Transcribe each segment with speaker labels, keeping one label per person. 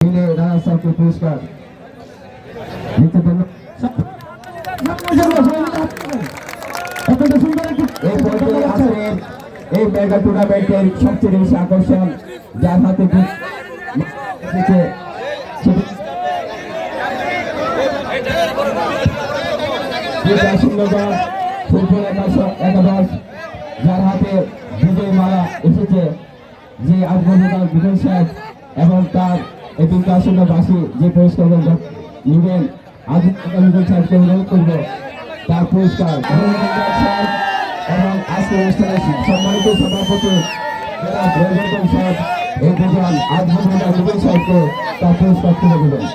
Speaker 1: মিলে রানা স্যারকে পুরস্কার দিতে জন্য এই মেগা টুর্নামেন্টের সবচেয়ে বেশি আকর্ষণ যার হাতে একাদশ যার হাতে বিজয় মালা এসেছে যে আজমল বিজয় সাহেব এবং তার এই তিনটা আসনবাসী যে পুরস্কার নেবেন আজমল সাহেবকে অনুরোধ করবো তার পুরস্কার এবং আজকে অনুষ্ঠানের সম্মানিত সভাপতি সাহেব এই দুজন আজমল বিজয় সাহেবকে তার পুরস্কার তুলে দেবেন।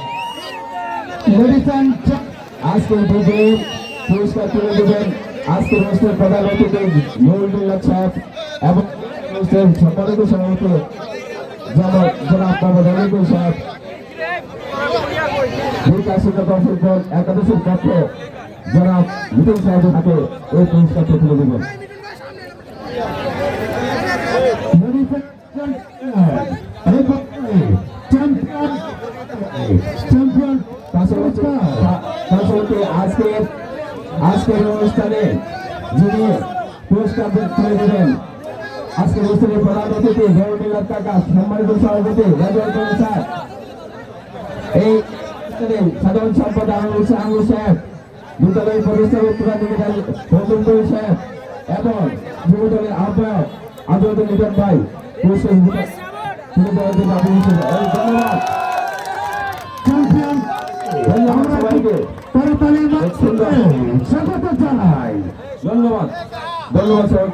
Speaker 1: আজকের বিজয়ীর পুরস্কার তুলে দেবেন আজকের অনুষ্ঠানের প্রধান অতিথি নুরুল্লাহ সাহেব এবং সম্মানিত সভাপতি জনাব মোহাম্মদ আলিকুল সাহেব ফুটবল একাদশের পক্ষে জনাব মিঠুন সাহেবের হাতে এই পুরস্কারটি তুলে দেবেন। আজকের অনুষ্ঠানে যিনি পুরস্কার তুলে দেবেন আজকের অনুষ্ঠানের প্রধান অতিথি জয়নুল্লাহ কাকা সম্মানিত সভাপতি স্যার এই সাধারণ সম্পাদক আঙুল সাহেব বিদ্যালয়ের প্রতিষ্ঠাপক সাহেব এবং যুবদলের আহ্বায়ক আজমুদ্দিন নিজাম ভাই পুরস্কার তুলে দেওয়ার জন্য ধন্যবাদ। সবাইকে স্বাগত জানাই। ধন্যবাদ ধন্যবাদ স্যার।